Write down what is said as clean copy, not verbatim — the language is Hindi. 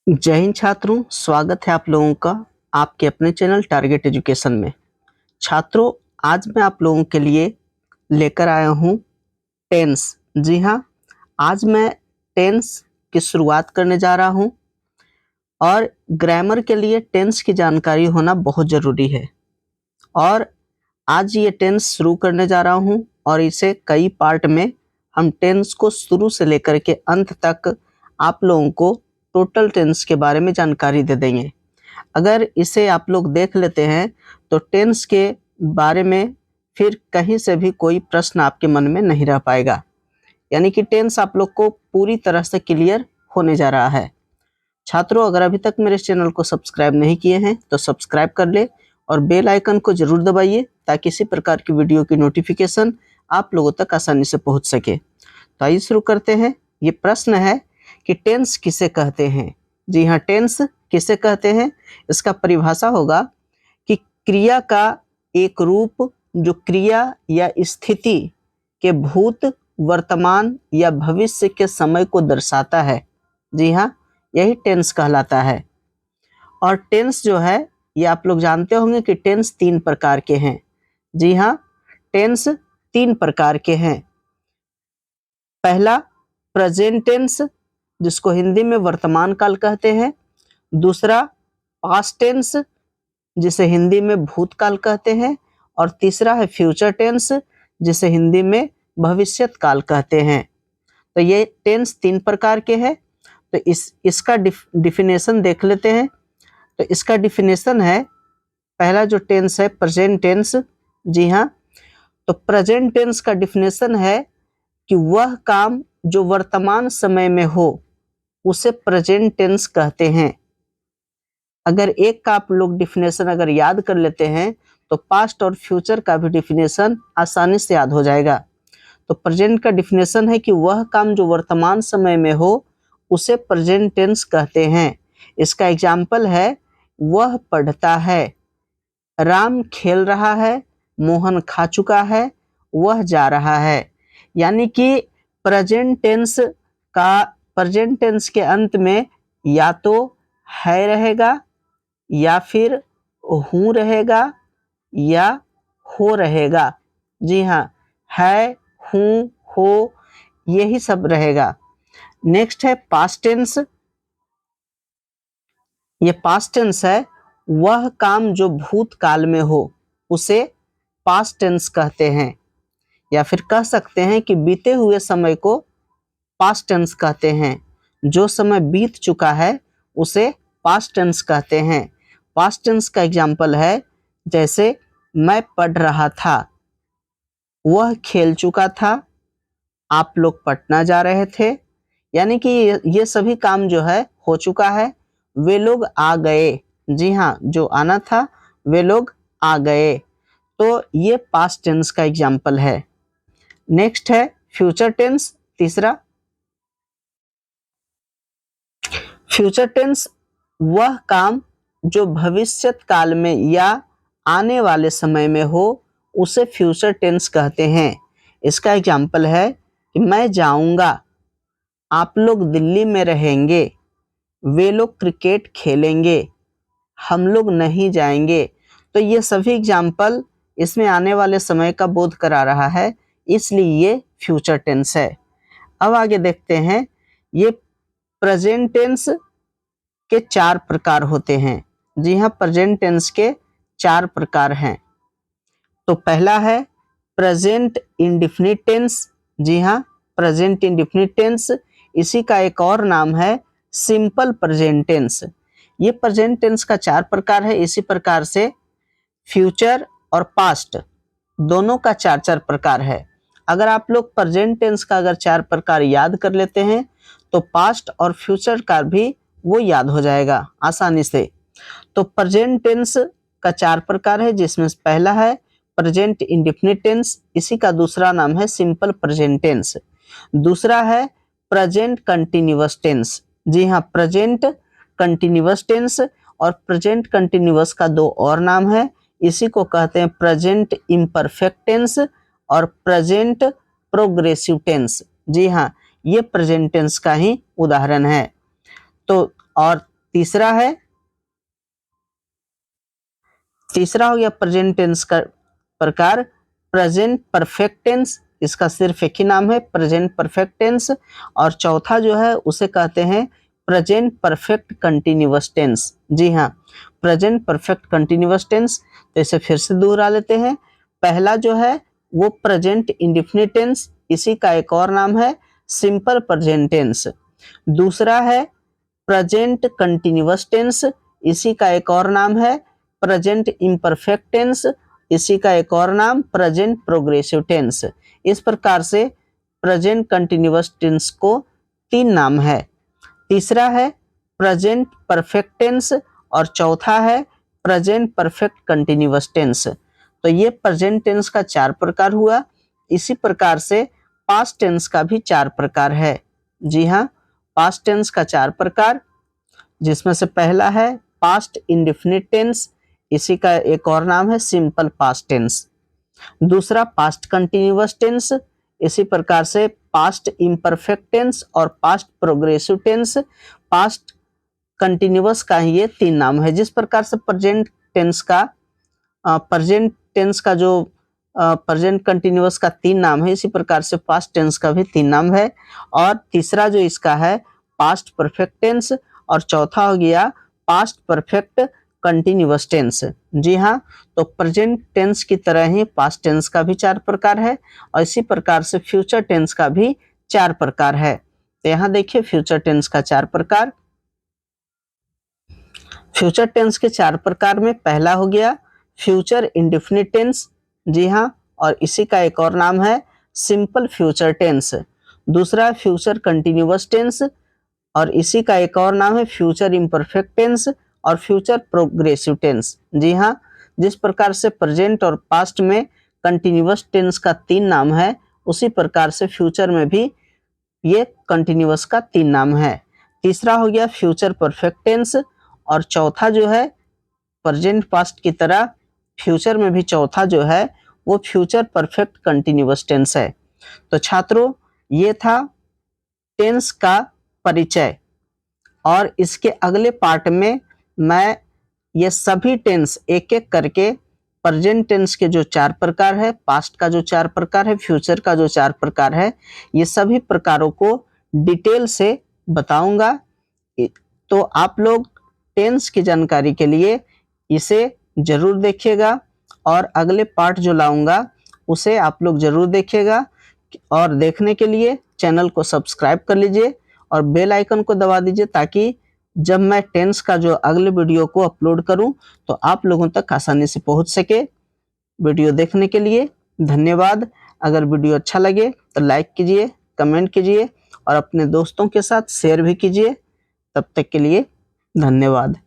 जय हिंद छात्रों, स्वागत है आप लोगों का आपके अपने चैनल टारगेट एजुकेशन में। छात्रों, आज मैं आप लोगों के लिए लेकर आया हूँ टेंस। जी हाँ, आज मैं टेंस की शुरुआत करने जा रहा हूँ और ग्रामर के लिए टेंस की जानकारी होना बहुत ज़रूरी है। और आज ये टेंस शुरू करने जा रहा हूँ और इसे कई पार्ट में हम टेंस को शुरू से लेकर के अंत तक आप लोगों को टोटल टेंस के बारे में जानकारी दे देंगे। अगर इसे आप लोग देख लेते हैं तो टेंस के बारे में फिर कहीं से भी कोई प्रश्न आपके मन में नहीं रह पाएगा, यानी कि टेंस आप लोग को पूरी तरह से क्लियर होने जा रहा है। छात्रों, अगर अभी तक मेरे चैनल को सब्सक्राइब नहीं किए हैं तो सब्सक्राइब कर ले और बेल आइकन को जरूर दबाइए ताकि इसी प्रकार की वीडियो की नोटिफिकेशन आप लोगों तक आसानी से पहुंच सके। तो आइए शुरू करते हैं। ये प्रश्न है कि टेंस किसे कहते हैं। जी हाँ, टेंस किसे कहते हैं, इसका परिभाषा होगा कि क्रिया का एक रूप जो क्रिया या स्थिति के भूत, वर्तमान या भविष्य के समय को दर्शाता है। जी हाँ, यही टेंस कहलाता है। और टेंस जो है, ये आप लोग जानते होंगे कि टेंस 3 प्रकार के हैं। जी हाँ, टेंस 3 प्रकार के हैं। पहला प्रेजेंट टेंस, जिसको हिंदी में वर्तमान काल कहते हैं। दूसरा पास्ट टेंस, जिसे हिंदी में भूतकाल कहते हैं। और तीसरा है फ्यूचर टेंस, जिसे हिंदी में भविष्यत काल कहते हैं। तो ये टेंस 3 प्रकार के हैं। तो इसका डिफिनेशन देख लेते हैं। तो इसका डिफिनेशन है, पहला जो टेंस है प्रेजेंट टेंस। जी हाँ, तो प्रेजेंट टेंस का डिफिनेशन है कि वह काम जो वर्तमान समय में हो उसे प्रेजेंट टेंस कहते हैं। अगर एक का आप लोग डिफिनेशन अगर याद कर लेते हैं तो पास्ट और फ्यूचर का भी डिफिनेशन आसानी से याद हो जाएगा। तो प्रेजेंट का डिफिनेशन है कि वह काम जो वर्तमान समय में हो उसे प्रेजेंट टेंस कहते हैं। इसका एग्जाम्पल है, वह पढ़ता है, राम खेल रहा है, मोहन खा चुका है, वह जा रहा है। यानी कि प्रेजेंट टेंस के अंत में या तो है रहेगा या फिर हूँ रहेगा या हो रहेगा। जी हाँ, है, हूँ, हो, यही सब रहेगा। नेक्स्ट है पास्ट टेंस। ये पास्ट टेंस है, वह काम जो भूतकाल में हो उसे पास्ट टेंस कहते हैं। या फिर कह सकते हैं कि बीते हुए समय को पास्ट टेंस कहते हैं। जो समय बीत चुका है उसे पास्ट टेंस कहते हैं। पास्ट टेंस का एग्जाम्पल है, जैसे मैं पढ़ रहा था, वह खेल चुका था, आप लोग पटना जा रहे थे। यानी कि ये सभी काम जो है हो चुका है, वे लोग आ गए। जी हाँ, जो आना था वे लोग आ गए। तो ये पास्ट टेंस का एग्जाम्पल है। नेक्स्ट है फ्यूचर टेंस, तीसरा। फ्यूचर टेंस वह काम जो भविष्यत काल में या आने वाले समय में हो उसे फ्यूचर टेंस कहते हैं। इसका एग्जाम्पल है कि मैं जाऊंगा, आप लोग दिल्ली में रहेंगे, वे लोग क्रिकेट खेलेंगे, हम लोग नहीं जाएंगे। तो ये सभी एग्जाम्पल इसमें आने वाले समय का बोध करा रहा है, इसलिए ये फ्यूचर टेंस है। अब आगे देखते हैं, ये प्रेजेंट टेंस के 4 प्रकार होते हैं। जी हाँ, प्रेजेंट टेंस के 4 प्रकार हैं। तो पहला है प्रेजेंट इंडेफिनिट टेंस। जी हाँ, प्रेजेंट इंडेफिनिट टेंस, इसी का एक और नाम है सिंपल प्रेजेंट टेंस। ये प्रेजेंट टेंस का 4 प्रकार है। इसी प्रकार से फ्यूचर और पास्ट दोनों का 4-4 प्रकार है। अगर आप लोग प्रेजेंट टेंस का अगर 4 प्रकार याद कर लेते हैं तो पास्ट और फ्यूचर का भी वो याद हो जाएगा आसानी से। तो प्रेजेंट टेंस का 4 प्रकार है, जिसमें पहला है प्रेजेंट इंडेफिनिट टेंस, इसी का दूसरा नाम है सिंपल प्रेजेंट टेंस। दूसरा है प्रेजेंट कंटिन्यूअस टेंस। जी हाँ, प्रेजेंट कंटिन्यूअस टेंस। और प्रेजेंट कंटिन्यूअस का 2 और नाम है, इसी को कहते हैं प्रेजेंट इम्परफेक्ट टेंस और प्रेजेंट प्रोग्रेसिव टेंस। जी हाँ, ये प्रेजेंट टेंस का ही उदाहरण है। तो और तीसरा हो गया प्रेजेंट टेंस का प्रकार प्रेजेंट परफेक्ट टेंस, इसका सिर्फ एक ही नाम है प्रेजेंट परफेक्ट टेंस। और चौथा जो है उसे कहते हैं प्रेजेंट परफेक्ट कंटिन्यूअस टेंस। जी हाँ, प्रेजेंट परफेक्ट कंटिन्यूअस टेंस। तो इसे फिर से दोहरा लेते हैं। पहला जो है वो प्रेजेंट इंडेफिनिट टेंस, इसी का एक और नाम है सिंपल प्रेजेंट टेंस। दूसरा है प्रेजेंट कंटिन्यूअस टेंस, इसी का एक और नाम है प्रेजेंट इम्परफेक्ट टेंस, इसी का एक और नाम प्रेजेंट प्रोग्रेसिव टेंस। इस प्रकार से प्रेजेंट कंटिन्यूअस टेंस को 3 नाम है। तीसरा है प्रेजेंट परफेक्ट टेंस और चौथा है प्रेजेंट परफेक्ट कंटिन्यूअस टेंस। तो ये प्रेजेंट टेंस का 4 प्रकार हुआ। इसी प्रकार से पास्ट टेंस का भी 4 प्रकार है। जी हाँ, पास्ट टेंस का 4 प्रकार, जिसमें से पहला है पास्ट इंडेफिनिट टेंस, इसी का एक और नाम है सिंपल पास्ट टेंस। दूसरा पास्ट कंटिन्यूअस टेंस, इसी प्रकार से पास्ट इम्परफेक्ट टेंस और past progressive tense. Past continuous का ये 3 नाम है। जिस प्रकार से प्रेजेंट टेंस का जो प्रेजेंट कंटिन्यूअस का 3 नाम है, इसी प्रकार से पास्ट टेंस का भी 3 नाम है। और तीसरा जो इसका है पास्ट परफेक्ट टेंस और चौथा हो गया पास्ट परफेक्ट कंटिन्यूअस टेंस। जी हाँ, तो प्रेजेंट टेंस की तरह ही पास्ट टेंस का भी 4 प्रकार है और इसी प्रकार से फ्यूचर टेंस का भी 4 प्रकार है। तो यहाँ देखिए फ्यूचर टेंस का 4 प्रकार। फ्यूचर टेंस के 4 प्रकार में पहला हो गया फ्यूचर इंडेफिनिट टेंस। जी हाँ, और इसी का एक और नाम है सिंपल फ्यूचर टेंस। दूसरा फ्यूचर कंटिन्यूअस टेंस और इसी का एक और नाम है फ्यूचर इम्परफेक्ट टेंस और फ्यूचर प्रोग्रेसिव टेंस। जी हाँ, जिस प्रकार से प्रेजेंट और पास्ट में कंटिन्यूअस टेंस का 3 नाम है, उसी प्रकार से फ्यूचर में भी ये कंटिन्यूअस का 3 नाम है। तीसरा हो गया फ्यूचर परफेक्ट टेंस और चौथा जो है प्रेजेंट पास्ट की तरह फ्यूचर में भी चौथा जो है वो फ्यूचर परफेक्ट कंटिन्यूअस टेंस है। तो छात्रों, ये था टेंस का परिचय और इसके अगले पार्ट में मैं ये सभी टेंस एक एक करके प्रेजेंट टेंस के जो 4 प्रकार है, पास्ट का जो 4 प्रकार है, फ्यूचर का जो 4 प्रकार है, ये सभी प्रकारों को डिटेल से बताऊंगा। तो आप लोग टेंस की जानकारी के लिए इसे जरूर देखिएगा और अगले पार्ट जो लाऊंगा उसे आप लोग जरूर देखिएगा। और देखने के लिए चैनल को सब्सक्राइब कर लीजिए और बेल आइकन को दबा दीजिए ताकि जब मैं टेंस का जो अगले वीडियो को अपलोड करूं तो आप लोगों तक आसानी से पहुंच सके। वीडियो देखने के लिए धन्यवाद। अगर वीडियो अच्छा लगे तो लाइक कीजिए, कमेंट कीजिए और अपने दोस्तों के साथ शेयर भी कीजिए। तब तक के लिए धन्यवाद।